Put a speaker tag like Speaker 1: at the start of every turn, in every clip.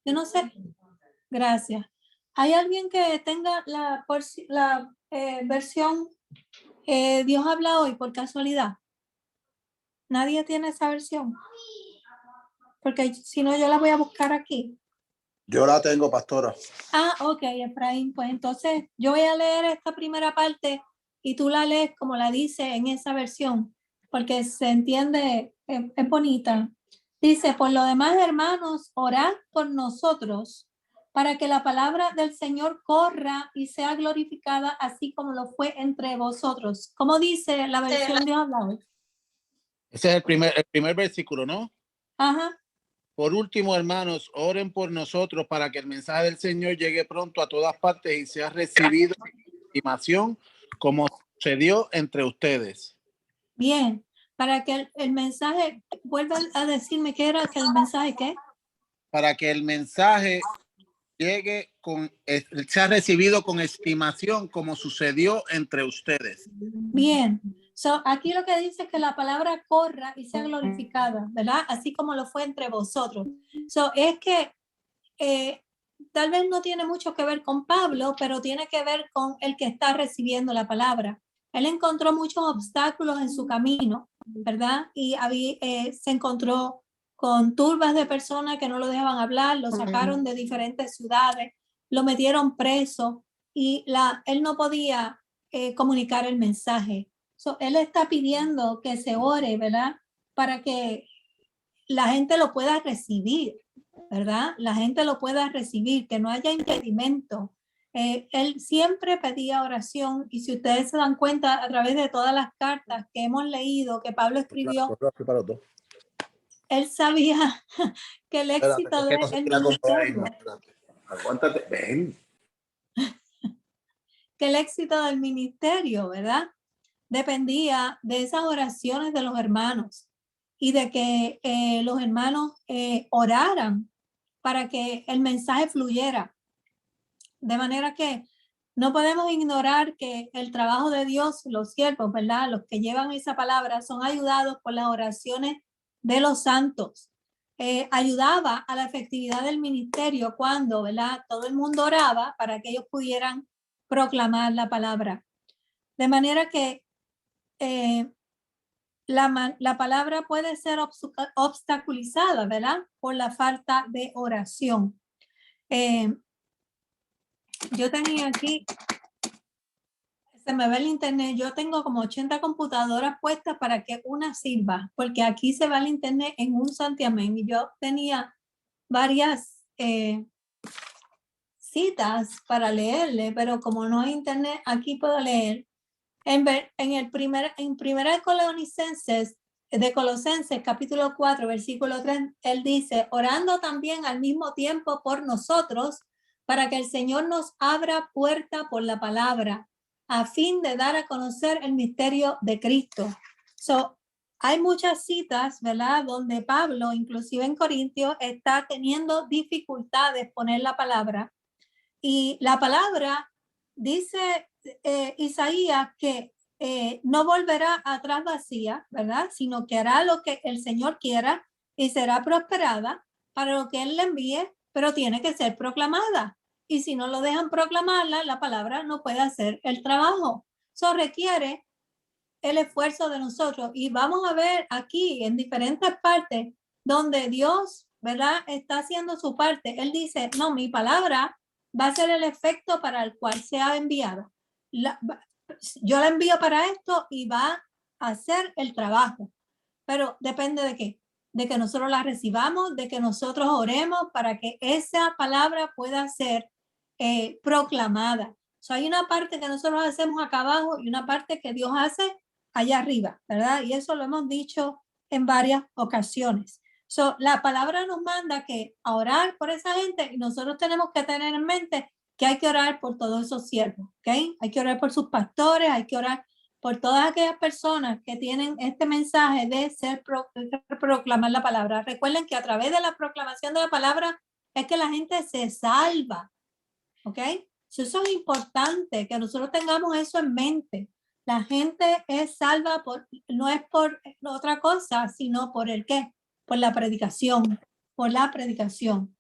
Speaker 1: Yo no sé. Gracias. ¿Hay alguien que tenga la versión Dios habla hoy por casualidad? ¿Nadie tiene esa versión? Porque si no, yo la voy a buscar aquí.
Speaker 2: Yo la tengo, pastora.
Speaker 1: Ok, Efraín, pues entonces yo voy a leer esta primera parte y tú la lees como la dice en esa versión, porque se entiende, es bonita. Dice, por lo demás, hermanos, orad por nosotros para que la palabra del Señor corra y sea glorificada así como lo fue entre vosotros. ¿Cómo dice la versión de Dios?
Speaker 2: Ese es el primer versículo, ¿no?
Speaker 1: Ajá.
Speaker 2: Por último, hermanos, oren por nosotros para que el mensaje del Señor llegue pronto a todas partes y sea recibido con estimación como sucedió entre ustedes.
Speaker 1: Bien, para que el mensaje, vuelva a decirme qué era que el mensaje, ¿qué?
Speaker 2: Para que el mensaje llegue sea recibido con estimación como sucedió entre ustedes.
Speaker 1: Bien, aquí lo que dice es que la palabra corra y sea glorificada, ¿verdad? Así como lo fue entre vosotros. Es que tal vez no tiene mucho que ver con Pablo, pero tiene que ver con el que está recibiendo la palabra. Él encontró muchos obstáculos en su camino, ¿verdad? Y se encontró con turbas de personas que no lo dejaban hablar, lo sacaron de diferentes ciudades, lo metieron preso y él no podía comunicar el mensaje. Él está pidiendo que se ore, ¿verdad? Para que la gente lo pueda recibir, ¿verdad? La gente lo pueda recibir, que no haya impedimento. Él siempre pedía oración y si ustedes se dan cuenta a través de todas las cartas que hemos leído, que Pablo escribió, él sabía que el éxito del ministerio,
Speaker 2: Aguántate, ven.
Speaker 1: que el éxito del ministerio, ¿verdad? Dependía de esas oraciones de los hermanos y de que los hermanos oraran para que el mensaje fluyera. De manera que no podemos ignorar que el trabajo de Dios, los siervos, ¿verdad? Los que llevan esa palabra son ayudados por las oraciones de los santos. Ayudaba a la efectividad del ministerio cuando, ¿verdad? Todo el mundo oraba para que ellos pudieran proclamar la palabra. De manera que la palabra puede ser obstaculizada, ¿verdad? Por la falta de oración. Yo tenía aquí, se me ve el internet, yo tengo como 80 computadoras puestas para que una sirva, porque aquí se va el internet en un santiamén y yo tenía varias citas para leerle, pero como no hay internet, aquí puedo leer. En primera de Colosenses, capítulo 4, versículo 3, él dice, orando también al mismo tiempo por nosotros, para que el Señor nos abra puerta por la palabra, a fin de dar a conocer el misterio de Cristo. Hay muchas citas, ¿verdad? Donde Pablo, inclusive en Corintios, está teniendo dificultades poner la palabra. Y la palabra dice Isaías que no volverá atrás vacía, ¿verdad? Sino que hará lo que el Señor quiera y será prosperada para lo que Él le envíe, pero tiene que ser proclamada. Y si no lo dejan proclamarla, la palabra no puede hacer el trabajo. Eso requiere el esfuerzo de nosotros. Y vamos a ver aquí en diferentes partes donde Dios, ¿verdad? Está haciendo su parte. Él dice, no, mi palabra va a ser el efecto para el cual se ha enviado. Yo la envío para esto y va a hacer el trabajo. Pero depende de qué, de que nosotros la recibamos, de que nosotros oremos para que esa palabra pueda ser proclamada. Hay una parte que nosotros hacemos acá abajo y una parte que Dios hace allá arriba, ¿verdad? Y eso lo hemos dicho en varias ocasiones. La palabra nos manda que a orar por esa gente y nosotros tenemos que tener en mente que hay que orar por todos esos siervos, ¿ok? Hay que orar por sus pastores, hay que orar por todas aquellas personas que tienen este mensaje de proclamar la palabra. Recuerden que a través de la proclamación de la palabra es que la gente se salva, ¿ok? Eso es importante, que nosotros tengamos eso en mente. La gente es salva no es por otra cosa, sino por el qué, por la predicación, por la predicación.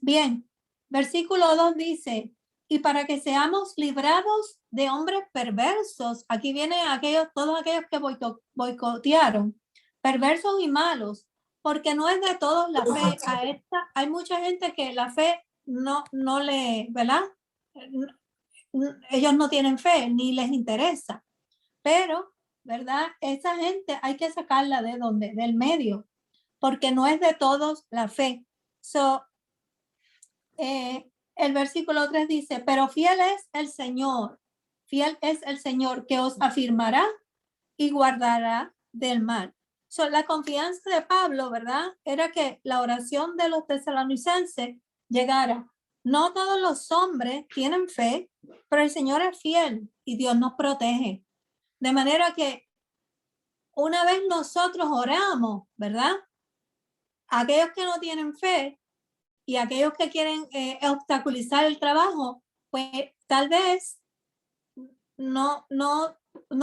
Speaker 1: Bien, versículo 2 dice, y para que seamos librados de hombres perversos, aquí vienen todos aquellos que boicotearon, perversos y malos, porque no es de todos la fe. Hay mucha gente que la fe no le, ¿verdad? Ellos no tienen fe, ni les interesa. Pero, ¿verdad? Esa gente hay que sacarla de donde, del medio, porque no es de todos la fe. El versículo 3 dice, pero fiel es el Señor que os afirmará y guardará del mal. La confianza de Pablo, ¿verdad? Era que la oración de los tesalonicenses llegara. No todos los hombres tienen fe, pero el Señor es fiel y Dios nos protege. De manera que una vez nosotros oramos, ¿verdad? Aquellos que no tienen fe y aquellos que quieren obstaculizar el trabajo, pues tal vez no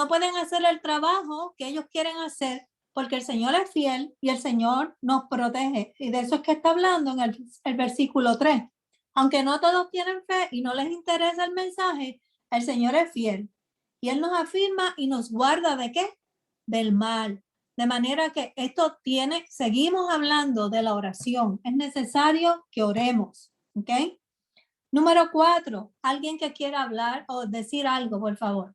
Speaker 1: pueden hacer el trabajo que ellos quieren hacer porque el Señor es fiel y el Señor nos protege. Y de eso es que está hablando en el versículo 3. Aunque no todos tienen fe y no les interesa el mensaje, el Señor es fiel. Y Él nos afirma y nos guarda ¿de qué? Del mal. De manera que seguimos hablando de la oración. Es necesario que oremos. ¿Ok? Número 4, alguien que quiera hablar o decir algo, por favor.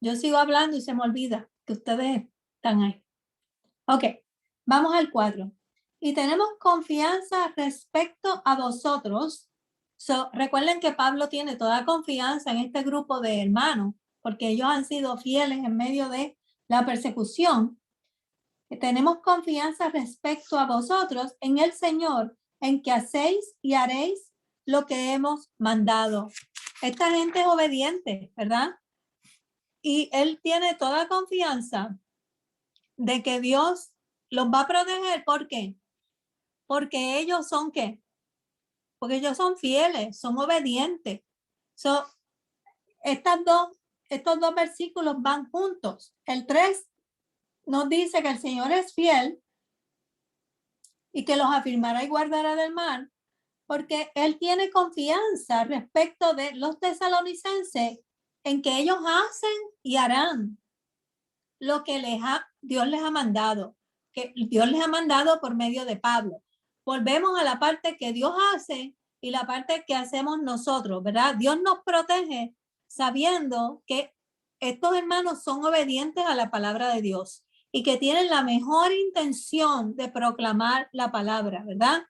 Speaker 1: Yo sigo hablando y se me olvida que ustedes están ahí. Ok, vamos al 4. Y tenemos confianza respecto a vosotros. Recuerden que Pablo tiene toda confianza en este grupo de hermanos, porque ellos han sido fieles en medio de la persecución. Tenemos confianza respecto a vosotros en el Señor, en que hacéis y haréis lo que hemos mandado. Esta gente es obediente, ¿verdad? Y él tiene toda confianza de que Dios los va a proteger. ¿Por qué? Porque ellos son ¿qué? Porque ellos son fieles, son obedientes. Estos dos versículos van juntos. El 3 nos dice que el Señor es fiel y que los afirmará y guardará del mal, porque él tiene confianza respecto de los tesalonicenses en que ellos hacen y harán lo que Dios les ha mandado, que Dios les ha mandado por medio de Pablo. Volvemos a la parte que Dios hace y la parte que hacemos nosotros, ¿verdad? Dios nos protege sabiendo que estos hermanos son obedientes a la palabra de Dios y que tienen la mejor intención de proclamar la palabra, ¿verdad?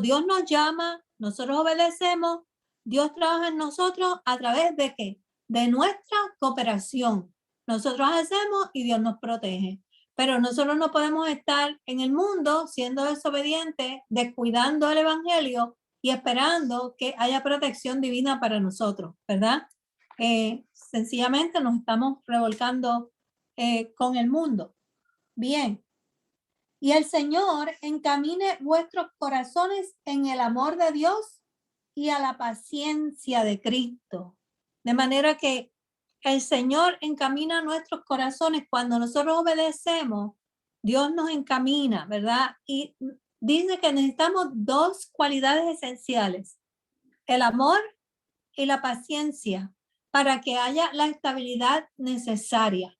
Speaker 1: Dios nos llama, nosotros obedecemos, Dios trabaja en nosotros a través de ¿qué? De nuestra cooperación. Nosotros hacemos y Dios nos protege. Pero nosotros no podemos estar en el mundo siendo desobedientes, descuidando el evangelio y esperando que haya protección divina para nosotros, ¿verdad? Sencillamente nos estamos revolcando con el mundo. Bien. Y el Señor encamine vuestros corazones en el amor de Dios y a la paciencia de Cristo. De manera que el Señor encamina nuestros corazones cuando nosotros obedecemos. Dios nos encamina, ¿verdad? Y dice que necesitamos dos cualidades esenciales: el amor y la paciencia, para que haya la estabilidad necesaria.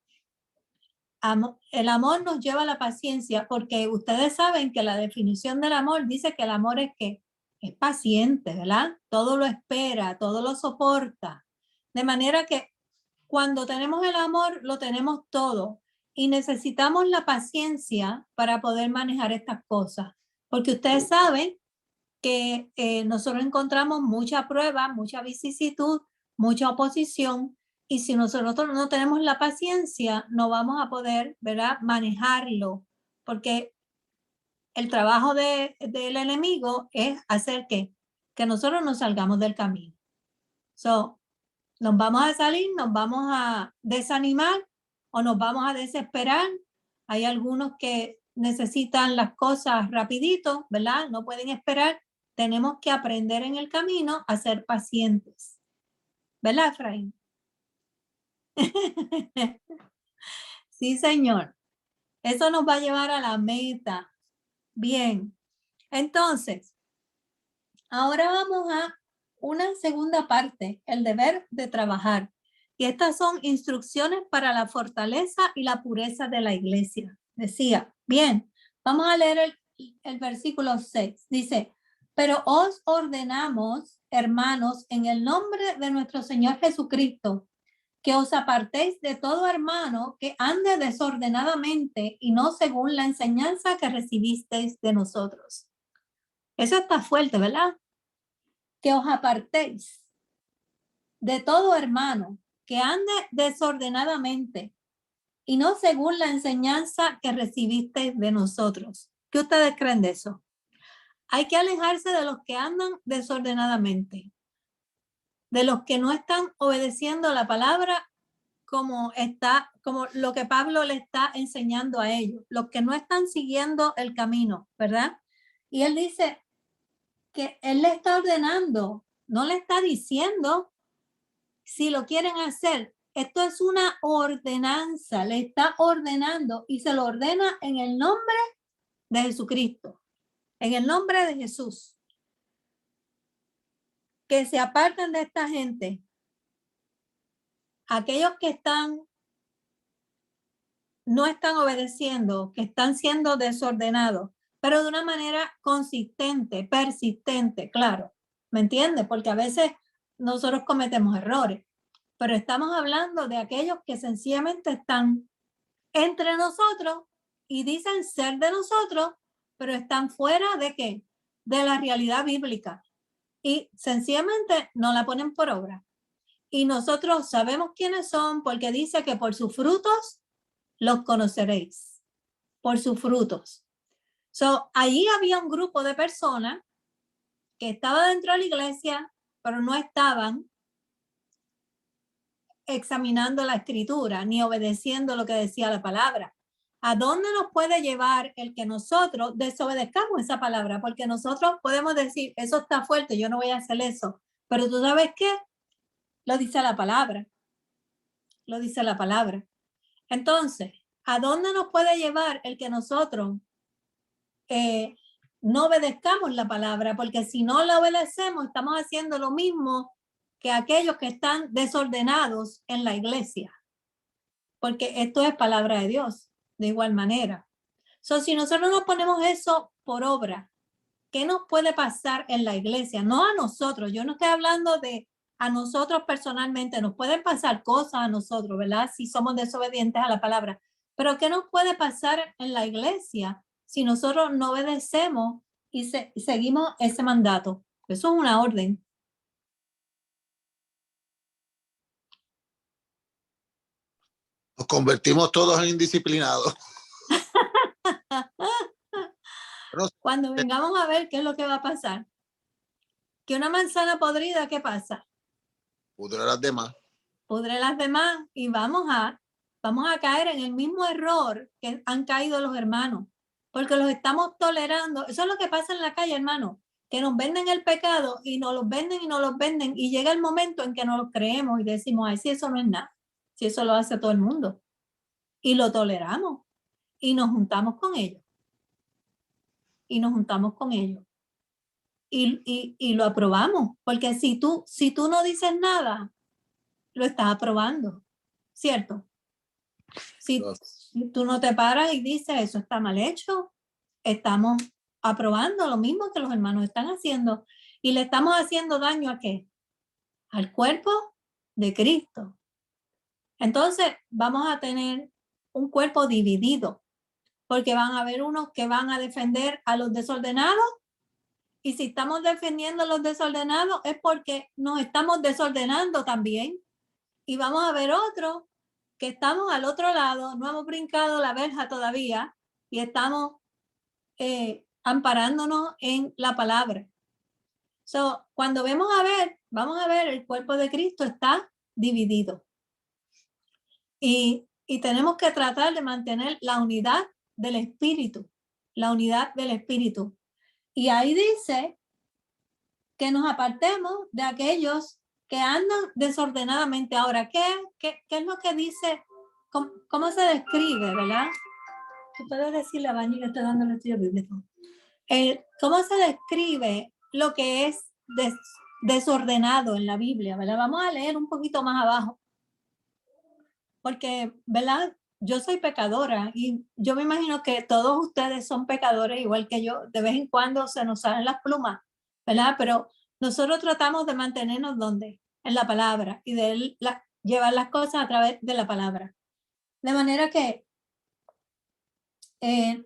Speaker 1: El amor nos lleva a la paciencia, porque ustedes saben que la definición del amor dice que el amor es que es paciente, ¿verdad? Todo lo espera, todo lo soporta. De manera que cuando tenemos el amor, lo tenemos todo. Y necesitamos la paciencia para poder manejar estas cosas. Porque ustedes saben que nosotros encontramos mucha prueba, mucha vicisitud, mucha oposición. Y si nosotros no tenemos la paciencia, no vamos a poder, ¿verdad?, manejarlo. Porque el trabajo del enemigo es hacer que nosotros nos salgamos del camino. Nos vamos a salir, nos vamos a desanimar o nos vamos a desesperar. Hay algunos que necesitan las cosas rapidito, ¿verdad? No pueden esperar. Tenemos que aprender en el camino a ser pacientes. ¿Verdad, Efraín? Sí, señor. Eso nos va a llevar a la meta. Bien. Entonces, Ahora vamos a una segunda parte, el deber de trabajar. Y estas son instrucciones para la fortaleza y la pureza de la iglesia. Decía, bien, vamos a leer el versículo 6. Dice, pero os ordenamos, hermanos, en el nombre de nuestro Señor Jesucristo, que os apartéis de todo hermano que ande desordenadamente y no según la enseñanza que recibisteis de nosotros. Eso está fuerte, ¿verdad? Que os apartéis de todo hermano que ande desordenadamente y no según la enseñanza que recibisteis de nosotros. ¿Qué ustedes creen de eso? Hay que alejarse de los que andan desordenadamente, de los que no están obedeciendo la palabra como lo que Pablo le está enseñando a ellos, los que no están siguiendo el camino, ¿verdad? Y él dice que él le está ordenando, no le está diciendo si lo quieren hacer. Esto es una ordenanza, le está ordenando y se lo ordena en el nombre de Jesucristo, en el nombre de Jesús. Que se aparten de esta gente, aquellos que no están obedeciendo, que están siendo desordenados, pero de una manera consistente, persistente, claro. ¿Me entiendes? Porque a veces nosotros cometemos errores, pero estamos hablando de aquellos que sencillamente están entre nosotros y dicen ser de nosotros, pero están fuera de ¿qué? De la realidad bíblica. Y sencillamente no la ponen por obra. Y nosotros sabemos quiénes son porque dice que por sus frutos los conoceréis. Por sus frutos. Allí había un grupo de personas que estaba dentro de la iglesia, pero no estaban examinando la escritura ni obedeciendo lo que decía la palabra. ¿A dónde nos puede llevar el que nosotros desobedezcamos esa palabra? Porque nosotros podemos decir, eso está fuerte, yo no voy a hacer eso. Pero tú sabes qué? Lo dice la palabra. Lo dice la palabra. Entonces, ¿a dónde nos puede llevar el que nosotros no obedezcamos la palabra? Porque si no la obedecemos, estamos haciendo lo mismo que aquellos que están desordenados en la iglesia. Porque esto es palabra de Dios, de igual manera. Si nosotros no ponemos eso por obra, ¿qué nos puede pasar en la iglesia? No a nosotros, yo no estoy hablando de a nosotros personalmente, nos pueden pasar cosas a nosotros, ¿verdad? Si somos desobedientes a la palabra. Pero ¿qué nos puede pasar en la iglesia si nosotros no obedecemos y seguimos ese mandato? Eso es una orden.
Speaker 2: Nos convertimos todos en indisciplinados.
Speaker 1: Cuando vengamos a ver qué es lo que va a pasar. Que una manzana podrida, ¿qué pasa?
Speaker 2: Pudre las demás.
Speaker 1: Pudre las demás y vamos a caer en el mismo error que han caído los hermanos, porque los estamos tolerando. Eso es lo que pasa en la calle, hermano, que nos venden el pecado y nos los venden y nos los venden y llega el momento en que nos lo creemos y decimos, ay, si eso no es nada, si eso lo hace todo el mundo. Y lo toleramos y nos juntamos con ellos. Y nos juntamos con ellos. Y lo aprobamos, porque si tú no dices nada, lo estás aprobando, ¿cierto? Si tú no te paras y dices, eso está mal hecho, estamos aprobando lo mismo que los hermanos están haciendo y le estamos haciendo daño ¿a qué? Al cuerpo de Cristo. Entonces vamos a tener un cuerpo dividido, porque van a haber unos que van a defender a los desordenados y si estamos defendiendo a los desordenados es porque nos estamos desordenando también. Y vamos a ver otros que estamos al otro lado, no hemos brincado la verja todavía y estamos amparándonos en la palabra. Cuando vamos a ver el cuerpo de Cristo está dividido. Y tenemos que tratar de mantener la unidad del Espíritu, la unidad del Espíritu. Y ahí dice que nos apartemos de aquellos que andan desordenadamente. Ahora, ¿qué es lo que dice? ¿Cómo se describe, verdad? Tú puedes decirle a Bañi que estoy dando el estudio bíblico. ¿Cómo se describe lo que es desordenado en la Biblia, ¿verdad? Vamos a leer un poquito más abajo. Porque, ¿verdad? Yo soy pecadora y yo me imagino que todos ustedes son pecadores igual que yo. De vez en cuando se nos salen las plumas, ¿verdad? Pero nosotros tratamos de mantenernos donde, en la palabra y de llevar las cosas a través de la palabra. De manera que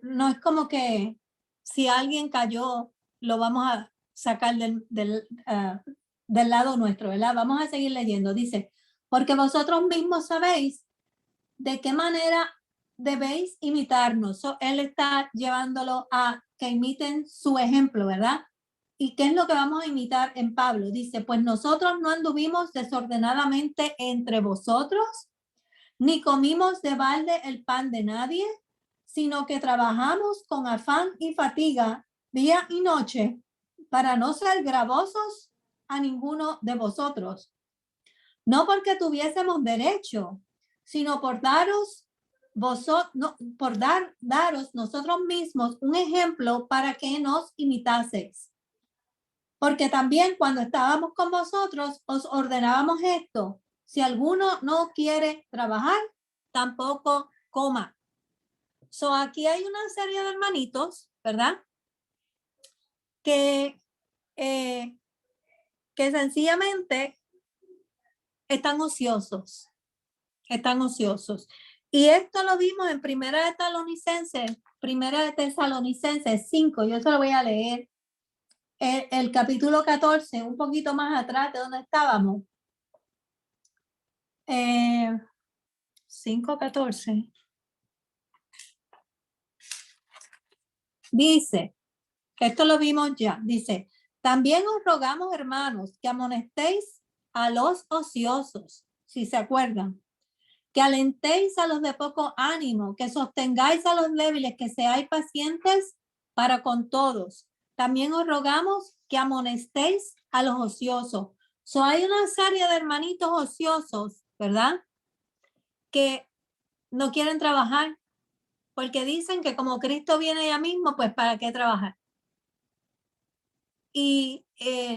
Speaker 1: no es como que si alguien cayó, lo vamos a sacar del lado nuestro, ¿verdad? Vamos a seguir leyendo. Dice, porque vosotros mismos sabéis de qué manera debéis imitarnos. Él está llevándolo a que imiten su ejemplo, ¿verdad? ¿Y qué es lo que vamos a imitar en Pablo? Dice, pues nosotros no anduvimos desordenadamente entre vosotros, ni comimos de balde el pan de nadie, sino que trabajamos con afán y fatiga día y noche para no ser gravosos a ninguno de vosotros. No porque tuviésemos derecho, sino por daros daros nosotros mismos un ejemplo para que nos imitaseis. Porque también cuando estábamos con vosotros os ordenábamos esto: si alguno no quiere trabajar, tampoco coma. Aquí hay una serie de hermanitos, ¿verdad? Que sencillamente están ociosos. Y esto lo vimos en Primera de Tesalonicenses 5. Yo se lo voy a leer. El capítulo 14, un poquito más atrás de donde estábamos. 5:14. Dice, esto lo vimos ya, dice, también os rogamos, hermanos, que amonestéis a los ociosos, si se acuerdan, que alentéis a los de poco ánimo, que sostengáis a los débiles, que seáis pacientes para con todos. También os rogamos que amonestéis a los ociosos. Hay una serie de hermanitos ociosos, ¿verdad? Que no quieren trabajar porque dicen que como Cristo viene ya mismo, pues ¿para qué trabajar? Y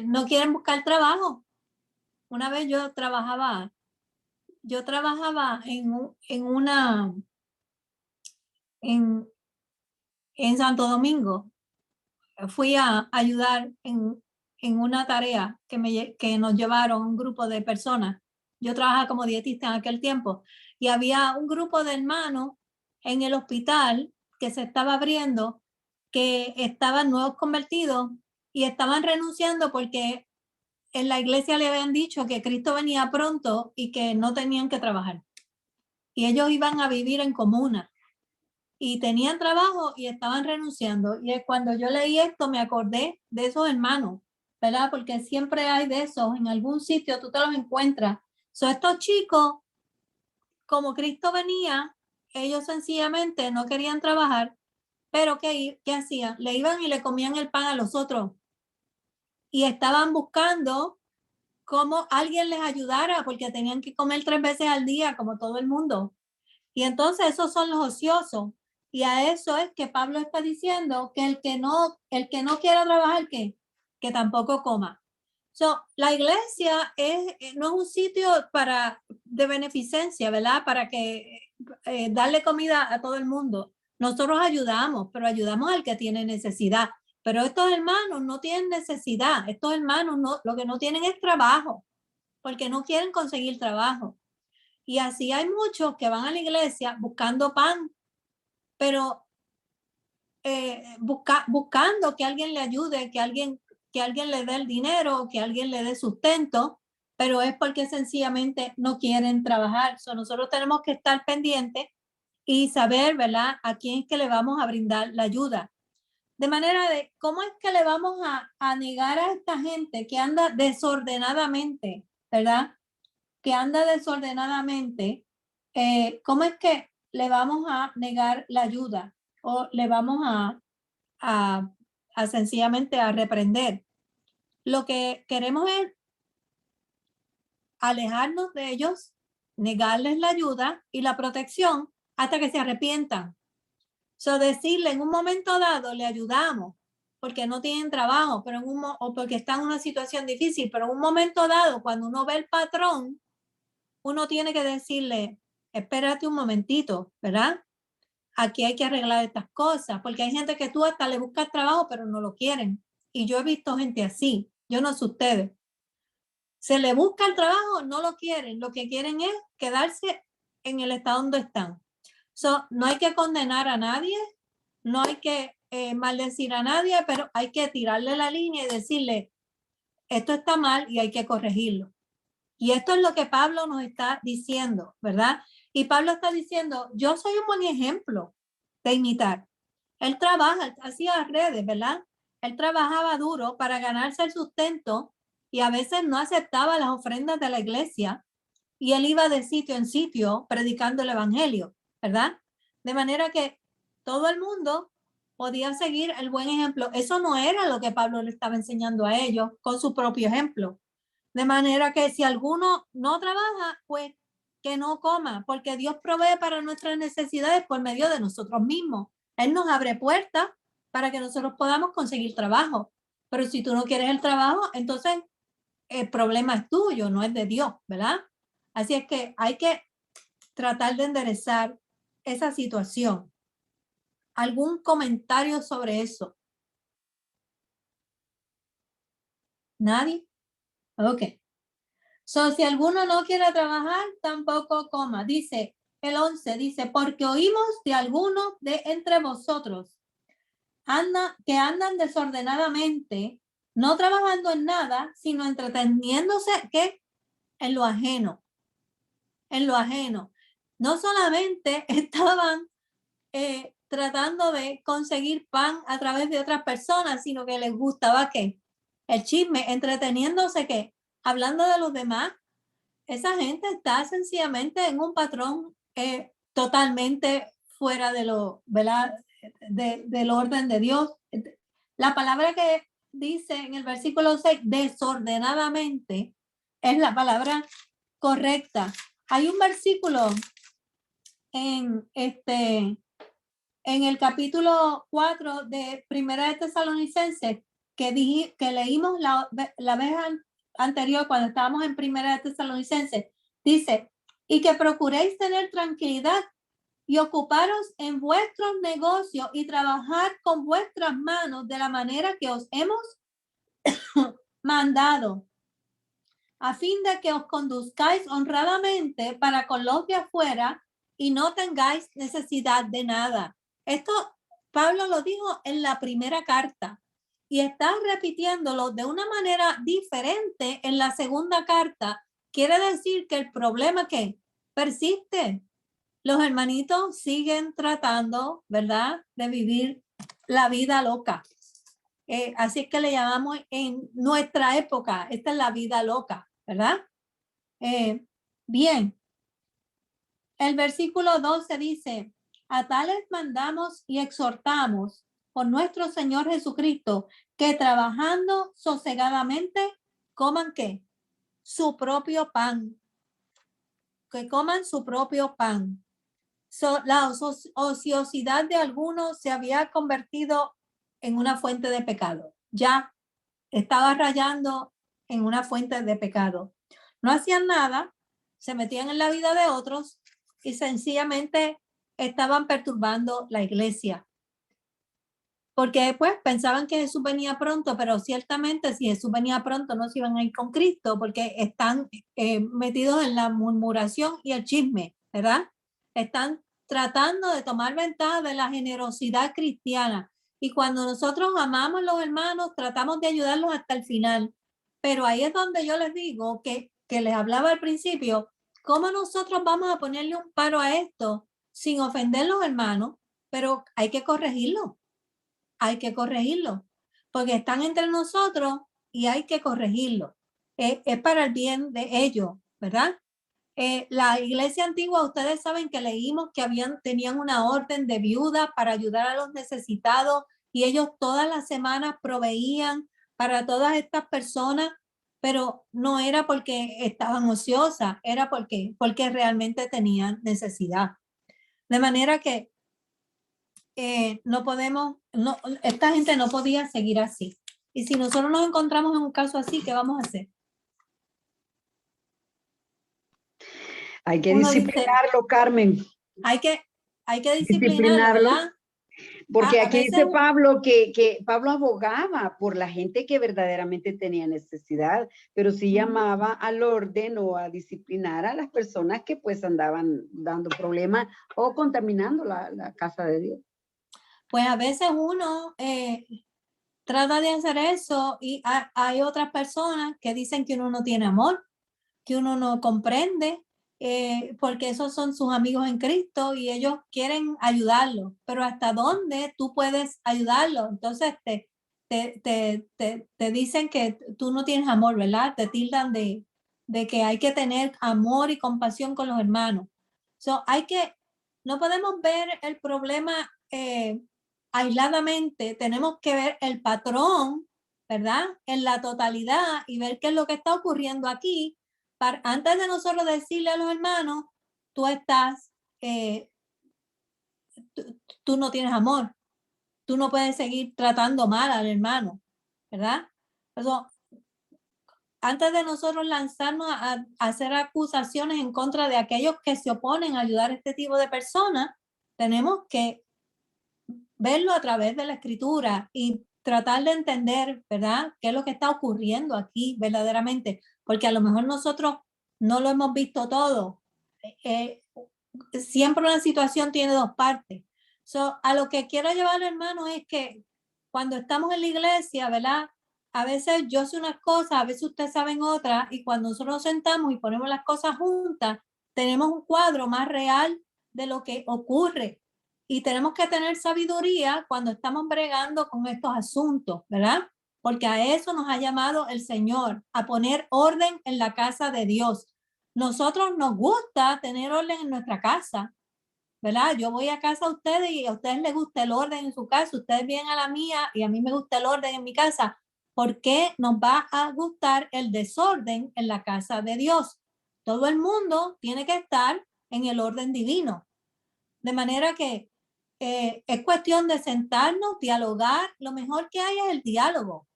Speaker 1: no quieren buscar trabajo. Una vez yo trabajaba en Santo Domingo. Fui a ayudar en una tarea que nos llevaron un grupo de personas. Yo trabajaba como dietista en aquel tiempo y había un grupo de hermanos en el hospital que se estaba abriendo, que estaban nuevos convertidos y estaban renunciando porque en la iglesia le habían dicho que Cristo venía pronto y que no tenían que trabajar. Y ellos iban a vivir en comuna y tenían trabajo y estaban renunciando. Y cuando yo leí esto me acordé de esos hermanos, ¿verdad? Porque siempre hay de esos, en algún sitio tú te los encuentras. Estos chicos, como Cristo venía, ellos sencillamente no querían trabajar, pero ¿qué hacían? Le iban y le comían el pan a los otros. Y estaban buscando cómo alguien les ayudara, porque tenían que comer 3 veces al día, como todo el mundo. Y entonces esos son los ociosos. Y a eso es que Pablo está diciendo que el que no quiera trabajar, que tampoco coma. La iglesia no es un sitio de beneficencia, ¿verdad? Para que darle comida a todo el mundo. Nosotros ayudamos, pero ayudamos al que tiene necesidad. Pero estos hermanos no tienen necesidad. Estos hermanos lo que no tienen es trabajo, porque no quieren conseguir trabajo. Y así hay muchos que van a la iglesia buscando pan, pero buscando que alguien le ayude, que alguien le dé el dinero, que alguien le dé sustento, pero es porque sencillamente no quieren trabajar. Nosotros tenemos que estar pendientes y saber, ¿verdad?, a quién es que le vamos a brindar la ayuda. De manera de, ¿cómo es que le vamos a negar a esta gente que anda desordenadamente, ¿verdad? Que anda desordenadamente, ¿cómo es que le vamos a negar la ayuda o le vamos a sencillamente a reprender? Lo que queremos es alejarnos de ellos, negarles la ayuda y la protección hasta que se arrepientan. Decirle en un momento dado, le ayudamos, porque no tienen trabajo, pero o porque están en una situación difícil, pero en un momento dado, cuando uno ve el patrón, uno tiene que decirle, espérate un momentito, ¿verdad? Aquí hay que arreglar estas cosas, porque hay gente que tú hasta le buscas trabajo, pero no lo quieren. Y yo he visto gente así, yo no sé ustedes. Se le busca el trabajo, no lo quieren, lo que quieren es quedarse en el estado donde están. No hay que condenar a nadie, no hay que maldecir a nadie, pero hay que tirarle la línea y decirle, esto está mal y hay que corregirlo. Y esto es lo que Pablo nos está diciendo, ¿verdad? Y Pablo está diciendo, yo soy un buen ejemplo de imitar. Él trabaja, hacía redes, ¿verdad? Él trabajaba duro para ganarse el sustento y a veces no aceptaba las ofrendas de la iglesia y él iba de sitio en sitio predicando el evangelio, ¿verdad? De manera que todo el mundo podía seguir el buen ejemplo. Eso no era lo que Pablo le estaba enseñando a ellos con su propio ejemplo. De manera que si alguno no trabaja, pues que no coma, porque Dios provee para nuestras necesidades por medio de nosotros mismos. Él nos abre puertas para que nosotros podamos conseguir trabajo. Pero si tú no quieres el trabajo, entonces el problema es tuyo, no es de Dios, ¿verdad? Así es que hay que tratar de enderezar esa situación. ¿Algún comentario sobre eso? ¿Nadie? Ok. Si alguno no quiere trabajar, tampoco coma. Dice el 11, dice, porque oímos de algunos de entre vosotros que andan desordenadamente, no trabajando en nada, sino entreteniéndose ¿qué? En lo ajeno. En lo ajeno. No solamente estaban tratando de conseguir pan a través de otras personas, sino que les gustaba ¿qué? El chisme, entreteniéndose ¿qué? Hablando de los demás. Esa gente está sencillamente en un patrón totalmente fuera de lo, ¿verdad? Del orden de Dios. La palabra que dice en el versículo 6, desordenadamente, es la palabra correcta. Hay un versículo en el capítulo 4 de Primera de Tesalonicenses que leímos la vez anterior cuando estábamos en Primera de Tesalonicenses, dice, y que procuréis tener tranquilidad y ocuparos en vuestros negocios y trabajar con vuestras manos de la manera que os hemos mandado, a fin de que os conduzcáis honradamente para con los de afuera y no tengáis necesidad de nada. Esto Pablo lo dijo en la primera carta y está repitiéndolo de una manera diferente en la segunda carta. Quiere decir que el problema que persiste. Los hermanitos siguen tratando, ¿verdad?, de vivir la vida loca. Así que le llamamos en nuestra época, esta es la vida loca, ¿verdad? Bien, el versículo 12 dice, a tales mandamos y exhortamos por nuestro Señor Jesucristo, que trabajando sosegadamente coman ¿qué? Su propio pan. Que coman su propio pan. La ociosidad de algunos se había convertido en una fuente de pecado. Ya estaba rayando en una fuente de pecado. No hacían nada, se metían en la vida de otros y sencillamente estaban perturbando la iglesia. Porque después pensaban que Jesús venía pronto, pero ciertamente si Jesús venía pronto no se iban a ir con Cristo porque están metidos en la murmuración y el chisme, ¿verdad? Están tratando de tomar ventaja de la generosidad cristiana. Y cuando nosotros amamos a los hermanos, tratamos de ayudarlos hasta el final. Pero ahí es donde yo les digo que les hablaba al principio, ¿cómo nosotros vamos a ponerle un paro a esto sin ofender a los hermanos? Pero hay que corregirlo. Hay que corregirlo, porque están entre nosotros y hay que corregirlo. Es para el bien de ellos, ¿verdad? La iglesia antigua, ustedes saben que leímos que tenían una orden de viuda para ayudar a los necesitados y ellos todas las semanas proveían para todas estas personas, pero no era porque estaban ociosas, era porque realmente tenían necesidad. De manera que no podemos, no, esta gente no podía seguir así. Y si nosotros nos encontramos en un caso así, ¿qué vamos a hacer?
Speaker 3: Hay que
Speaker 1: Uno dice,
Speaker 3: disciplinarlo, Carmen.
Speaker 1: hay que disciplinarlo, ¿verdad?
Speaker 3: Porque
Speaker 1: A
Speaker 3: aquí
Speaker 1: veces
Speaker 3: dice Pablo que Pablo abogaba por la gente que verdaderamente tenía necesidad, pero sí llamaba al orden o a disciplinar a las personas que pues andaban dando problemas o contaminando la casa de Dios.
Speaker 1: Pues a veces uno trata de hacer eso y hay otras personas que dicen que uno no tiene amor, que uno no comprende, porque esos son sus amigos en Cristo y ellos quieren ayudarlo, pero ¿hasta dónde tú puedes ayudarlo? Entonces te dicen que tú no tienes amor, ¿verdad? Te tildan de que hay que tener amor y compasión con los hermanos. So, no podemos ver el problema aisladamente, tenemos que ver el patrón, ¿verdad? En la totalidad y ver qué es lo que está ocurriendo aquí. Antes de nosotros decirle a los hermanos, tú estás, tú no tienes amor, tú no puedes seguir tratando mal al hermano, ¿verdad? Eso, antes de nosotros lanzarnos a hacer acusaciones en contra de aquellos que se oponen a ayudar a este tipo de personas, tenemos que verlo a través de la escritura y tratar de entender, ¿verdad? ¿Qué es lo que está ocurriendo aquí verdaderamente? Porque a lo mejor nosotros no lo hemos visto todo. Siempre una situación tiene dos partes. A lo que quiero llevar, hermano, es que cuando estamos en la iglesia, ¿verdad? A veces yo sé unas cosas, a veces ustedes saben otras, y cuando nosotros nos sentamos y ponemos las cosas juntas, tenemos un cuadro más real de lo que ocurre. Y tenemos que tener sabiduría cuando estamos bregando con estos asuntos, ¿verdad? Porque a eso nos ha llamado el Señor, a poner orden en la casa de Dios. Nosotros nos gusta tener orden en nuestra casa, ¿verdad? Yo voy a casa a ustedes y a ustedes les gusta el orden en su casa, ustedes vienen a la mía y a mí me gusta el orden en mi casa. ¿Por qué nos va a gustar el desorden en la casa de Dios? Todo el mundo tiene que estar en el orden divino. De manera que es cuestión de sentarnos, dialogar. Lo mejor que hay es el diálogo.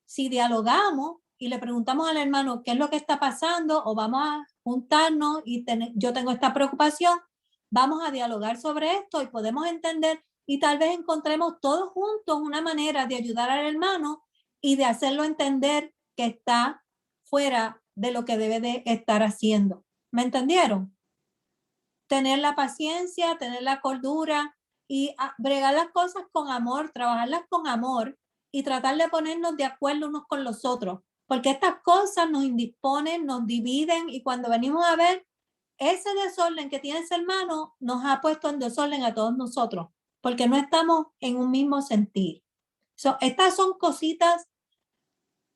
Speaker 1: Si dialogamos y le preguntamos al hermano qué es lo que está pasando o vamos a juntarnos y yo tengo esta preocupación, vamos a dialogar sobre esto y podemos entender y tal vez encontremos todos juntos una manera de ayudar al hermano y de hacerlo entender que está fuera de lo que debe de estar haciendo. ¿Me entendieron? Tener la paciencia, tener la cordura y bregar las cosas con amor, trabajarlas con amor y tratar de ponernos de acuerdo unos con los otros, porque estas cosas nos indisponen, nos dividen y cuando venimos a ver ese desorden que tiene ese hermano nos ha puesto en desorden a todos nosotros, porque no estamos en un mismo sentir. Estas son cositas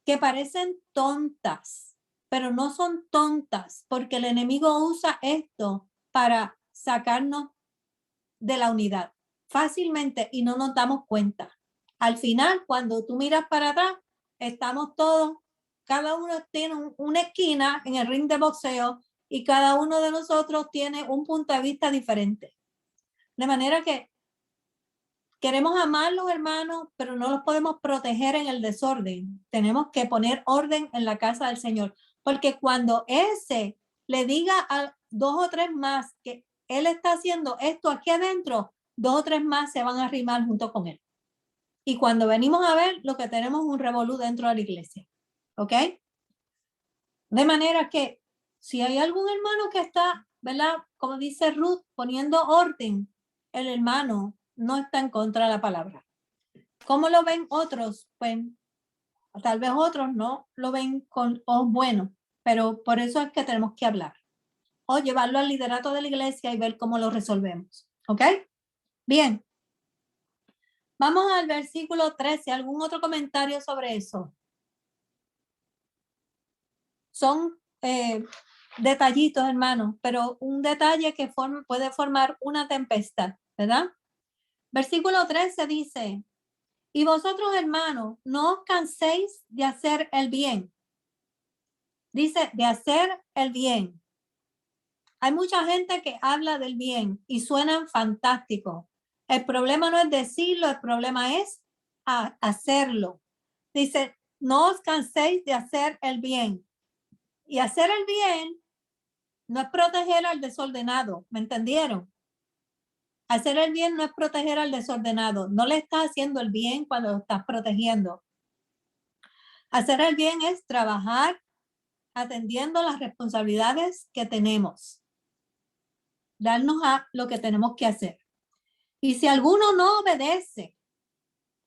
Speaker 1: que parecen tontas, pero no son tontas, porque el enemigo usa esto para sacarnos de la unidad fácilmente y no nos damos cuenta. Al final, cuando tú miras para atrás, estamos todos, cada uno tiene una esquina en el ring de boxeo y cada uno de nosotros tiene un punto de vista diferente. De manera que queremos amar a los hermanos, pero no los podemos proteger en el desorden. Tenemos que poner orden en la casa del Señor, porque cuando ese le diga a dos o tres más que él está haciendo esto aquí adentro, dos o tres más se van a arrimar junto con él. Y cuando venimos a ver, lo que tenemos es un revolú dentro de la iglesia. ¿Ok? De manera que si hay algún hermano que está, ¿verdad? Como dice Ruth, poniendo orden, el hermano no está en contra de la palabra. ¿Cómo lo ven otros? Pues tal vez otros no lo ven con ojos buenos, pero por eso es que tenemos que hablar o llevarlo al liderato de la iglesia y ver cómo lo resolvemos. ¿Ok? Bien. Vamos al versículo 13. ¿Algún otro comentario sobre eso? Son detallitos, hermanos, pero un detalle que puede formar una tempestad, ¿verdad? Versículo 13 dice, y vosotros, hermanos, no os canséis de hacer el bien. Dice, de hacer el bien. Hay mucha gente que habla del bien y suenan fantástico, El problema no es decirlo, el problema es hacerlo. Dice, no os canséis de hacer el bien. Y hacer el bien no es proteger al desordenado, ¿me entendieron? Hacer el bien no es proteger al desordenado. No le estás haciendo el bien cuando lo estás protegiendo. Hacer el bien es trabajar atendiendo las responsabilidades que tenemos. Darnos a lo que tenemos que hacer. Y si alguno no obedece,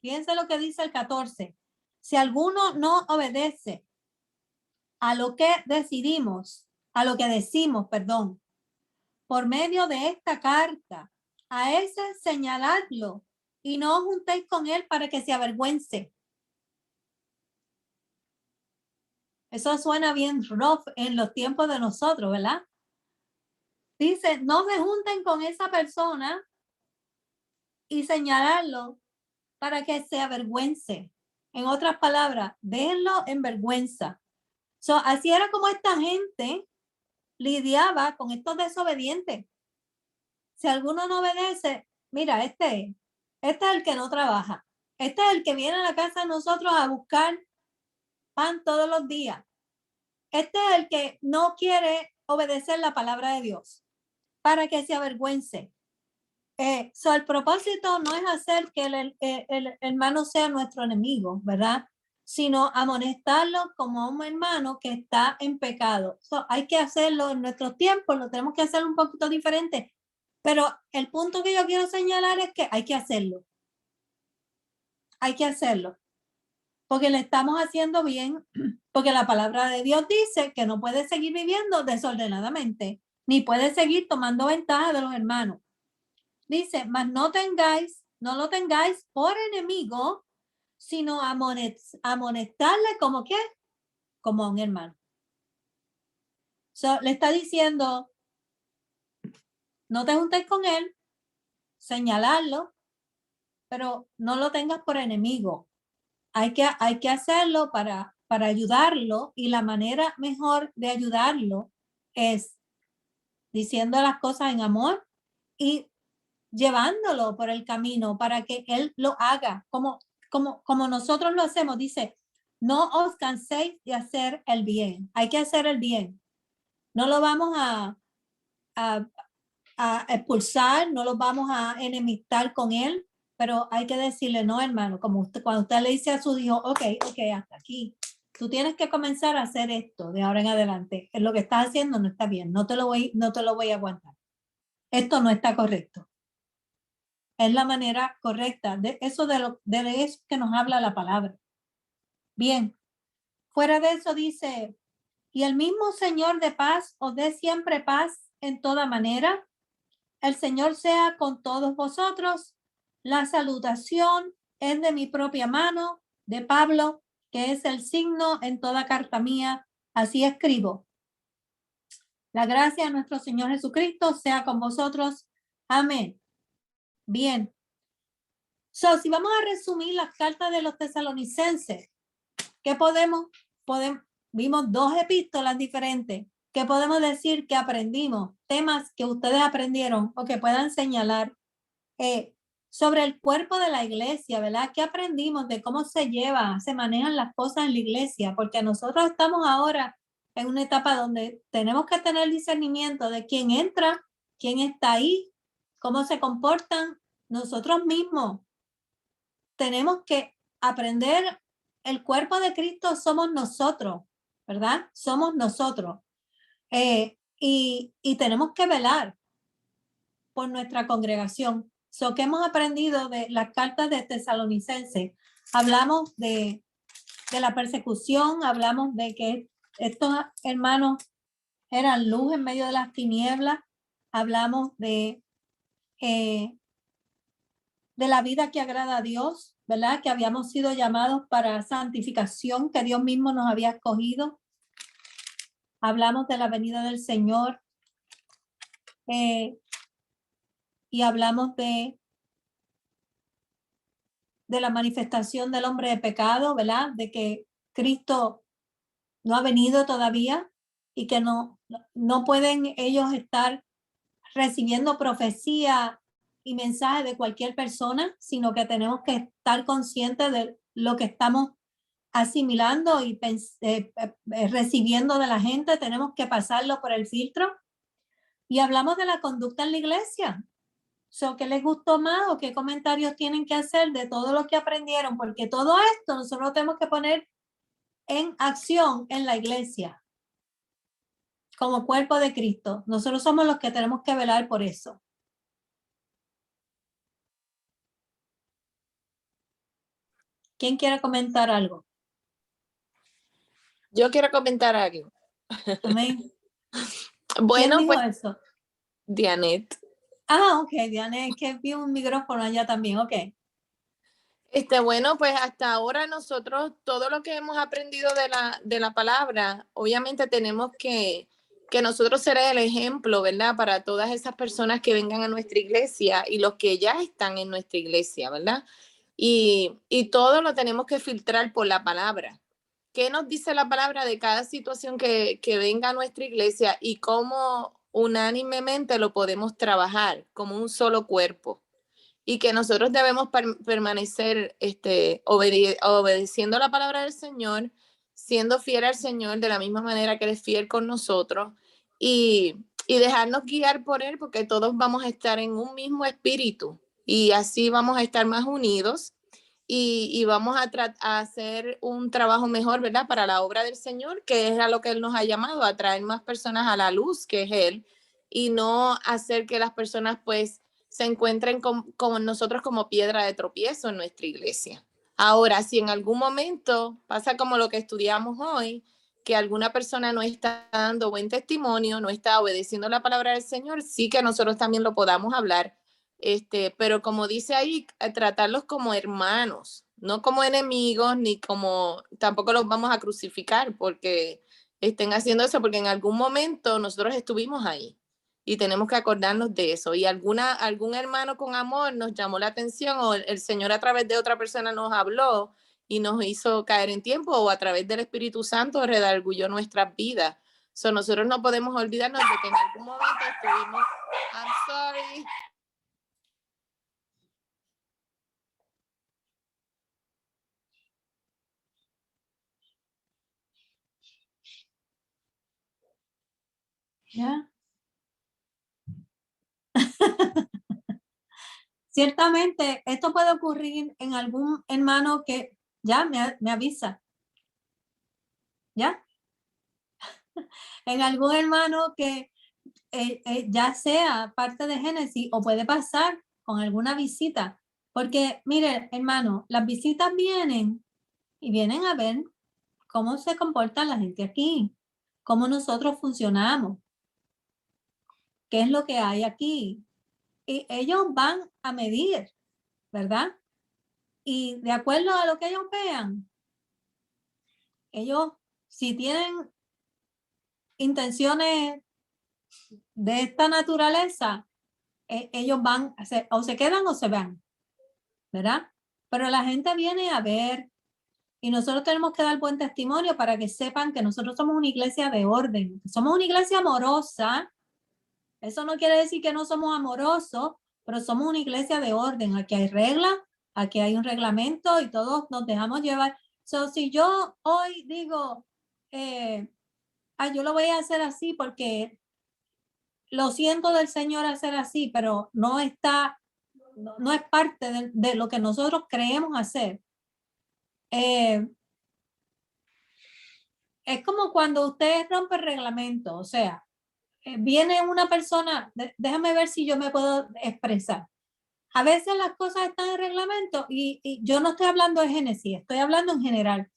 Speaker 1: fíjense lo que dice el 14. Si alguno no obedece a lo que decidimos, a lo que decimos, perdón, por medio de esta carta, a ese señaladlo y no os juntéis con él para que se avergüence. Eso suena bien rough en los tiempos de nosotros, ¿verdad? Dice, no se junten con esa persona y señalarlo para que se avergüence. En otras palabras, déjenlo en vergüenza. Así era como esta gente lidiaba con estos desobedientes. Si alguno no obedece, mira, este es el que no trabaja. Este es el que viene a la casa de nosotros a buscar pan todos los días. Este es el que no quiere obedecer la palabra de Dios para que se avergüence. El propósito no es hacer que el hermano sea nuestro enemigo, ¿verdad? Sino amonestarlo como un hermano que está en pecado. Hay que hacerlo en nuestros tiempos, lo tenemos que hacer un poquito diferente. Pero el punto que yo quiero señalar es que hay que hacerlo. Hay que hacerlo. Porque le estamos haciendo bien, porque la palabra de Dios dice que no puede seguir viviendo desordenadamente, ni puede seguir tomando ventaja de los hermanos. Dice, mas no lo tengáis por enemigo, sino amonestarle como qué, como a un hermano. Le está diciendo, no te juntes con él, señalarlo, pero no lo tengas por enemigo. Hay que hacerlo para ayudarlo, y la manera mejor de ayudarlo es diciendo las cosas en amor y llevándolo por el camino para que él lo haga como nosotros lo hacemos. Dice, no os canséis de hacer el bien. Hay que hacer el bien. No lo vamos a expulsar, no lo vamos a enemistar con él, pero hay que decirle, no, hermano, como cuando usted le dice a su hijo, ok, hasta aquí. Tú tienes que comenzar a hacer esto de ahora en adelante. Lo que estás haciendo no está bien. No te lo voy a aguantar. Esto no está correcto. Es la manera correcta. De eso que nos habla la palabra. Bien. Fuera de eso dice, y el mismo Señor de paz os dé siempre paz en toda manera. El Señor sea con todos vosotros. La salutación es de mi propia mano, de Pablo, que es el signo en toda carta mía. Así escribo. La gracia de nuestro Señor Jesucristo sea con vosotros. Amén. Bien. Si vamos a resumir las cartas de los tesalonicenses, ¿qué vimos 2 epístolas diferentes. ¿Qué podemos decir que aprendimos? Temas que ustedes aprendieron o que puedan señalar sobre el cuerpo de la iglesia, ¿verdad? ¿Qué aprendimos de cómo se manejan las cosas en la iglesia? Porque nosotros estamos ahora en una etapa donde tenemos que tener discernimiento de quién entra, quién está ahí, cómo se comportan. Nosotros mismos tenemos que aprender. El cuerpo de Cristo somos nosotros, ¿verdad? Somos nosotros. Y tenemos que velar por nuestra congregación. ¿Qué hemos aprendido de las cartas de Tesalonicenses? Hablamos de la persecución, hablamos de que estos hermanos eran luz en medio de las tinieblas, hablamos de la vida que agrada a Dios, ¿verdad? Que habíamos sido llamados para santificación, que Dios mismo nos había escogido. Hablamos de la venida del Señor y hablamos de la manifestación del hombre de pecado, ¿verdad? De que Cristo no ha venido todavía y que no pueden ellos estar recibiendo profecía y mensaje de cualquier persona, sino que tenemos que estar conscientes de lo que estamos asimilando y recibiendo de la gente. Tenemos que pasarlo por el filtro. Y hablamos de la conducta en la iglesia. ¿Qué les gustó más o qué comentarios tienen que hacer de todo lo que aprendieron? Porque todo esto nosotros tenemos que poner en acción en la iglesia como cuerpo de Cristo. Nosotros somos los que tenemos que velar por eso. ¿Quién quiere comentar algo?
Speaker 4: Yo quiero comentar algo.
Speaker 1: Amén.
Speaker 4: Bueno,
Speaker 1: ¿Quién dijo
Speaker 4: pues
Speaker 1: eso?
Speaker 4: Dianet.
Speaker 1: Ok, Diane, que vi un micrófono allá también, ok.
Speaker 4: Bueno, pues hasta ahora nosotros, todo lo que hemos aprendido de la palabra, obviamente tenemos que nosotros ser el ejemplo, ¿verdad? Para todas esas personas que vengan a nuestra iglesia y los que ya están en nuestra iglesia, ¿verdad? Y todo lo tenemos que filtrar por la palabra. ¿Qué nos dice la palabra de cada situación que venga a nuestra iglesia y cómo unánimemente lo podemos trabajar como un solo cuerpo? Y que nosotros debemos permanecer obedeciendo la palabra del Señor, siendo fiel al Señor de la misma manera que Él es fiel con nosotros y dejarnos guiar por Él, porque todos vamos a estar en un mismo espíritu y así vamos a estar más unidos y vamos a hacer un trabajo mejor, ¿verdad? Para la obra del Señor, que es a lo que Él nos ha llamado, a traer más personas a la luz, que es Él, y no hacer que las personas pues se encuentren con nosotros como piedra de tropiezo en nuestra iglesia. Ahora, si en algún momento pasa como lo que estudiamos hoy, que alguna persona no está dando buen testimonio, no está obedeciendo la palabra del Señor, sí que nosotros también lo podamos hablar, pero como dice ahí, tratarlos como hermanos, no como enemigos, ni como, tampoco los vamos a crucificar porque estén haciendo eso, porque en algún momento nosotros estuvimos ahí y tenemos que acordarnos de eso. Y algún hermano con amor nos llamó la atención o el Señor a través de otra persona nos habló y nos hizo caer en tiempo o a través del Espíritu Santo redarguyó nuestras vidas. Nosotros no podemos olvidarnos de que en algún momento estuvimos, I'm sorry.
Speaker 1: ¿Ya? Ciertamente, esto puede ocurrir en algún hermano que ya me avisa. ¿Ya? En algún hermano que ya sea parte de Génesis o puede pasar con alguna visita. Porque, mire, hermano, las visitas vienen y vienen a ver cómo se comporta la gente aquí, cómo nosotros funcionamos, qué es lo que hay aquí. Y ellos van a medir, ¿verdad? Y de acuerdo a lo que ellos vean, ellos, si tienen intenciones de esta naturaleza, ellos van a hacer, o se quedan o se van, ¿verdad? Pero la gente viene a ver y nosotros tenemos que dar buen testimonio para que sepan que nosotros somos una iglesia de orden, somos una iglesia amorosa. Eso no quiere decir que no somos amorosos, pero somos una iglesia de orden. Aquí hay reglas, aquí hay un reglamento y todos nos dejamos llevar. Si yo hoy digo, yo lo voy a hacer así porque lo siento del Señor hacer así, pero no está, no es parte de lo que nosotros creemos hacer. Es como cuando usted rompe el reglamento, o sea, viene una persona, déjame ver si yo me puedo expresar. A veces las cosas están en reglamento y yo no estoy hablando de Génesis, estoy hablando en general.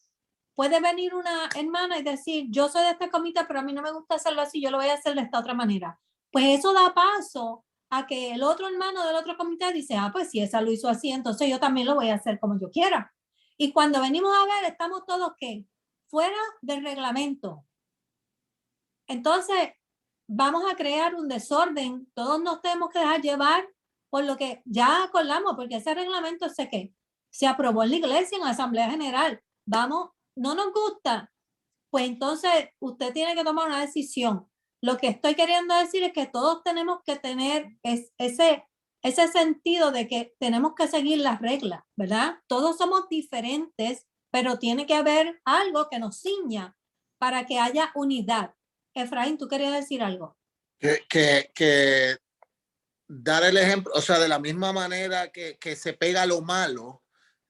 Speaker 1: Puede venir una hermana y decir, yo soy de este comité, pero a mí no me gusta hacerlo así, yo lo voy a hacer de esta otra manera. Pues eso da paso a que el otro hermano del otro comité dice, pues si esa lo hizo así, entonces yo también lo voy a hacer como yo quiera. Y cuando venimos a ver, estamos todos, ¿qué? Fuera del reglamento. Entonces, vamos a crear un desorden. Todos nos tenemos que dejar llevar por lo que ya acordamos, porque ese reglamento sé que se aprobó en la iglesia, en la Asamblea General. Vamos, no nos gusta, pues entonces usted tiene que tomar una decisión. Lo que estoy queriendo decir es que todos tenemos que tener ese ese sentido de que tenemos que seguir las reglas, ¿verdad? Todos somos diferentes, pero tiene que haber algo que nos ciña para que haya unidad. Efraín, ¿tú querías decir algo?
Speaker 5: Que dar el ejemplo, o sea, de la misma manera que se pega lo malo,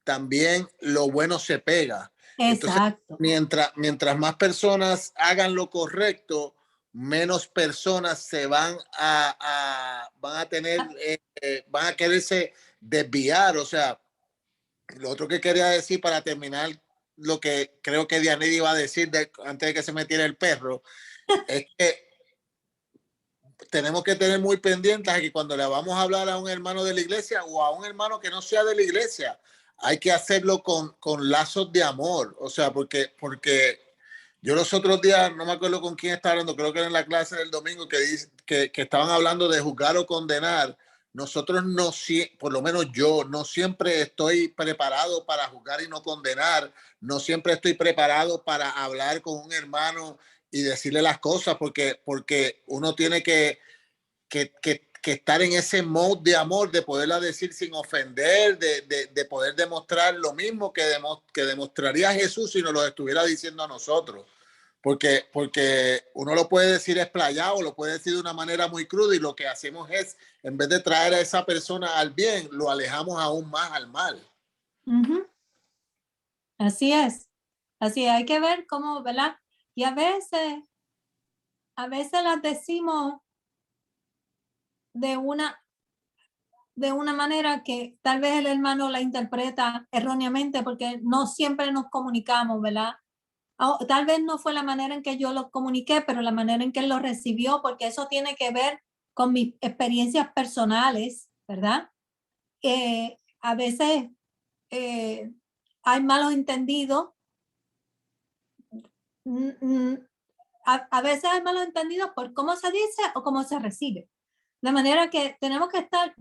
Speaker 5: también lo bueno se pega.
Speaker 1: Exacto.
Speaker 5: Entonces, mientras más personas hagan lo correcto, menos personas se van a tener, van a quererse desviar. O sea, lo otro que quería decir para terminar, lo que creo que Dianely iba a decir antes de que se metiera el perro, es que tenemos que tener muy pendientes a que cuando le vamos a hablar a un hermano de la iglesia o a un hermano que no sea de la iglesia, hay que hacerlo con lazos de amor. O sea, porque yo los otros días, no me acuerdo con quién estaba hablando, creo que era en la clase del domingo, que estaban hablando de juzgar o condenar. Nosotros no, por lo menos yo, no siempre estoy preparado para juzgar y no condenar. No siempre estoy preparado para hablar con un hermano y decirle las cosas, porque uno tiene que estar en ese mode de amor, de poderla decir sin ofender, de poder demostrar lo mismo que demostraría Jesús si nos lo estuviera diciendo a nosotros. Porque uno lo puede decir explayado, lo puede decir de una manera muy cruda, y lo que hacemos es, en vez de traer a esa persona al bien, lo alejamos aún más al mal.
Speaker 1: Uh-huh. Así es. Así hay que ver cómo, ¿verdad? Y a veces las decimos de una manera que tal vez el hermano la interpreta erróneamente, porque no siempre nos comunicamos, ¿verdad? O tal vez no fue la manera en que yo lo comuniqué, pero la manera en que él lo recibió, porque eso tiene que ver con mis experiencias personales, ¿verdad? A veces hay malos entendidos. A veces hay malos entendidos por cómo se dice o cómo se recibe. De manera que tenemos que estar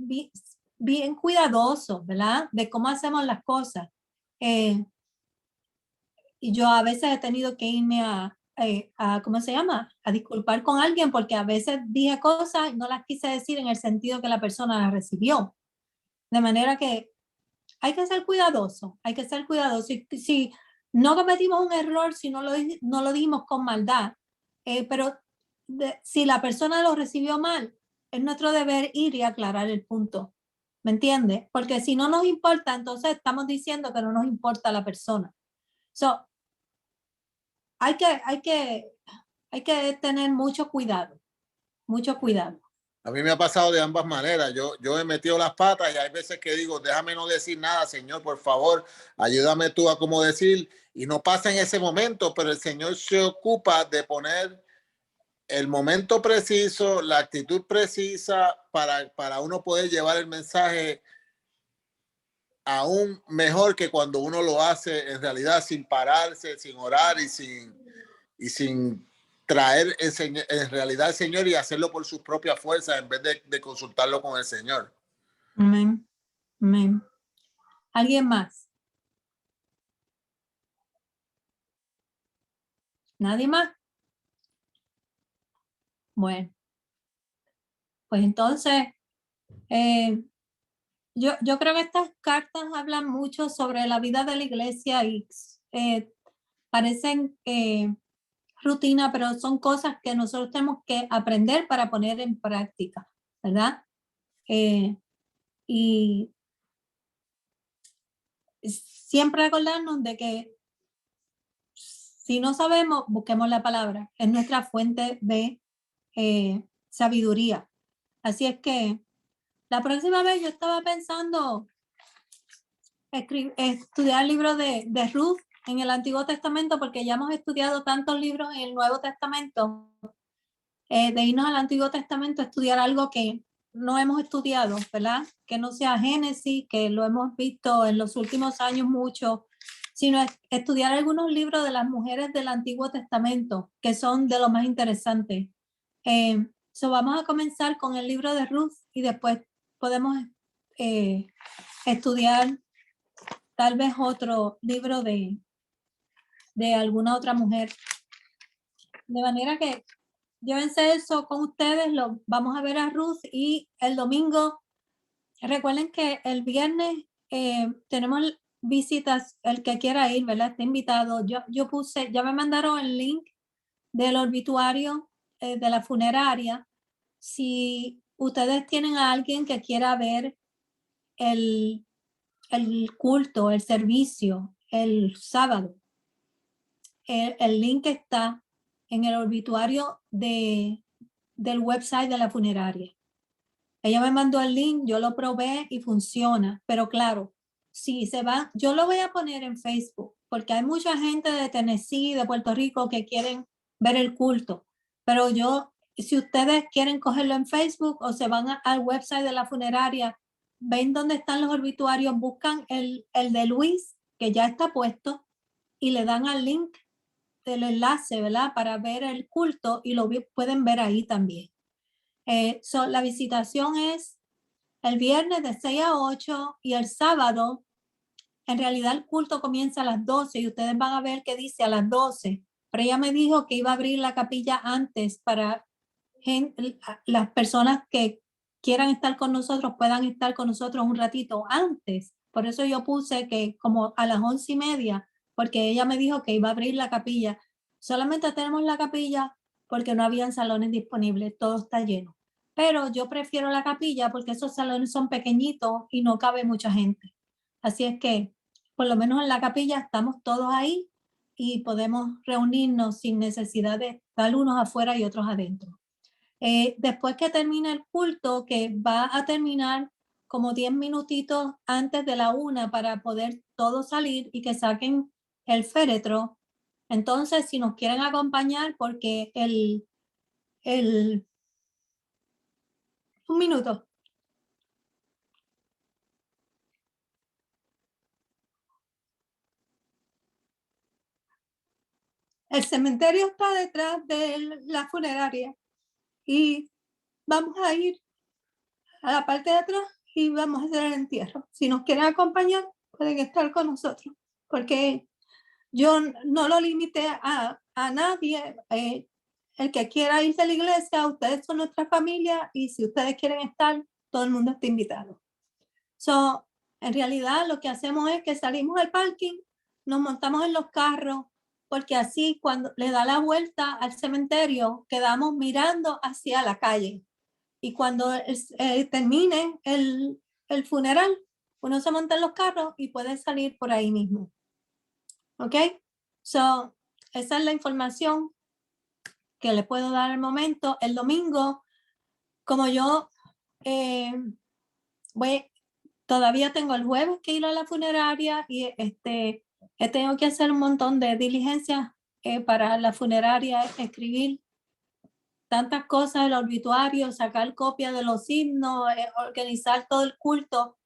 Speaker 1: bien cuidadosos, ¿verdad? De cómo hacemos las cosas. Y yo a veces he tenido que irme a ¿cómo se llama? A disculpar con alguien, porque a veces dije cosas y no las quise decir en el sentido que la persona las recibió. De manera que hay que ser cuidadoso, hay que ser cuidadoso. Si no cometimos un error, si no lo dijimos con maldad, pero si la persona lo recibió mal, es nuestro deber ir y aclarar el punto. ¿Me entiendes? Porque si no nos importa, entonces estamos diciendo que no nos importa la persona. So, hay que tener mucho cuidado, mucho cuidado.
Speaker 5: A mí me ha pasado de ambas maneras. Yo he metido las patas y hay veces que digo, déjame no decir nada, Señor, por favor, ayúdame tú a cómo decir. Y no pasa en ese momento, pero el Señor se ocupa de poner el momento preciso, la actitud precisa para uno poder llevar el mensaje aún mejor que cuando uno lo hace en realidad sin pararse, sin orar y sin traer en realidad al Señor y hacerlo por sus propias fuerzas en vez de consultarlo con el Señor.
Speaker 1: Amén. Amén. ¿Alguien más? ¿Nadie más? Bueno, pues entonces, yo creo que estas cartas hablan mucho sobre la vida de la iglesia y parecen rutina, pero son cosas que nosotros tenemos que aprender para poner en práctica, ¿verdad? Y siempre acordarnos de que si no sabemos, busquemos la palabra. Es nuestra fuente de sabiduría. Así es que la próxima vez yo estaba pensando estudiar el libro de Ruth en el Antiguo Testamento, porque ya hemos estudiado tantos libros en el Nuevo Testamento, de irnos al Antiguo Testamento a estudiar algo que no hemos estudiado, ¿verdad? Que no sea Génesis, que lo hemos visto en los últimos años mucho, sino estudiar algunos libros de las mujeres del Antiguo Testamento, que son de lo más interesantes. Vamos a comenzar con el libro de Ruth y después podemos estudiar tal vez otro libro de alguna otra mujer. De manera que llévense eso con ustedes, vamos a ver a Ruth y el domingo recuerden que el viernes tenemos visitas, el que quiera ir, ¿verdad? Está invitado. Yo puse, ya me mandaron el link del obituario de la funeraria. Si ustedes tienen a alguien que quiera ver el culto, el servicio, el sábado, el link está en el obituario del website de la funeraria. Ella me mandó el link, yo lo probé y funciona, pero claro, si se va, yo lo voy a poner en Facebook, porque hay mucha gente de Tennessee, de Puerto Rico que quieren ver el culto, pero si ustedes quieren cogerlo en Facebook o se van al website de la funeraria, ven dónde están los obituarios, buscan el de Luis, que ya está puesto, y le dan al link del enlace, ¿verdad? Para ver el culto y lo pueden ver ahí también. La visitación es el viernes de 6 a 8 y el sábado, en realidad el culto comienza a las 12 y ustedes van a ver que dice a las 12, pero ella me dijo que iba a abrir la capilla antes para las personas que quieran estar con nosotros puedan estar con nosotros un ratito antes. Por eso yo puse que como a las 11:30, porque ella me dijo que iba a abrir la capilla. Solamente tenemos la capilla porque no habían salones disponibles, todo está lleno. Pero yo prefiero la capilla porque esos salones son pequeñitos y no cabe mucha gente. Así es que por lo menos en la capilla estamos todos ahí y podemos reunirnos sin necesidad de estar unos afuera y otros adentro. Después que termine el culto, que va a terminar como 10 minutitos antes de la 1 para poder todos salir y que saquen el féretro. Entonces, si nos quieren acompañar, porque un minuto. El cementerio está detrás de la funeraria y vamos a ir a la parte de atrás y vamos a hacer el entierro. Si nos quieren acompañar, pueden estar con nosotros, porque yo no lo limité a nadie. El que quiera irse a la iglesia, ustedes son nuestra familia y si ustedes quieren estar, todo el mundo está invitado. En realidad lo que hacemos es que salimos al parking, nos montamos en los carros, porque así cuando le da la vuelta al cementerio, quedamos mirando hacia la calle. Y cuando termine el funeral, uno se monta en los carros y puede salir por ahí mismo. ¿Ok? Esa es la información que le puedo dar al momento. El domingo, como yo todavía tengo el jueves que ir a la funeraria y tengo que hacer un montón de diligencias para la funeraria, escribir tantas cosas, el obituario, sacar copias de los himnos, organizar todo el culto.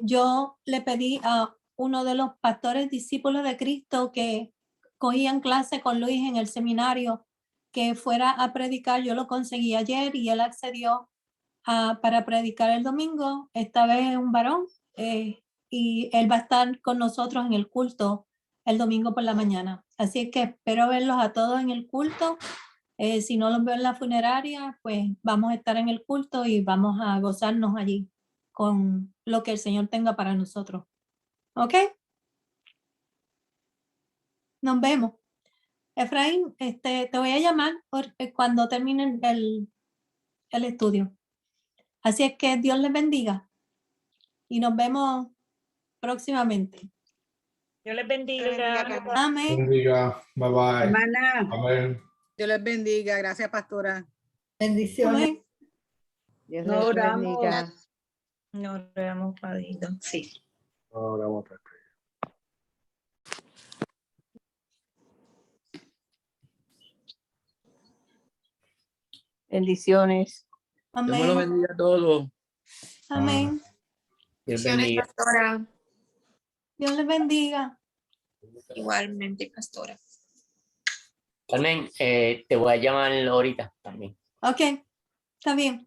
Speaker 1: Yo le pedí a uno de los pastores discípulos de Cristo que cogían clase con Luis en el seminario que fuera a predicar. Yo lo conseguí ayer y él accedió para predicar el domingo. Esta vez es un varón y él va a estar con nosotros en el culto el domingo por la mañana. Así es que espero verlos a todos en el culto. Si no los veo en la funeraria, pues vamos a estar en el culto y vamos a gozarnos allí con lo que el Señor tenga para nosotros. ¿Ok? Nos vemos. Efraín, te voy a llamar cuando termine el estudio. Así es que Dios les bendiga y nos vemos próximamente.
Speaker 6: Dios les bendiga.
Speaker 1: Amén.
Speaker 7: Bendiga. Bye bye.
Speaker 3: Hermana,
Speaker 7: Amén.
Speaker 8: Dios les bendiga. Gracias, pastora.
Speaker 1: Bendiciones. Amén.
Speaker 3: Dios
Speaker 8: Nos
Speaker 3: les
Speaker 8: oramos.
Speaker 3: bendiga.
Speaker 6: Nos vemos, Padito. Sí.
Speaker 7: Ahora vamos a
Speaker 9: Bendiciones.
Speaker 1: Amén.
Speaker 9: Dios me lo bendiga a todos.
Speaker 1: Amén.
Speaker 9: Dios
Speaker 4: Bendiciones,
Speaker 9: bendiga.
Speaker 4: pastora.
Speaker 1: Dios les bendiga.
Speaker 4: Igualmente, pastora.
Speaker 9: Carmen, te voy a llamar ahorita también.
Speaker 1: Ok, está bien.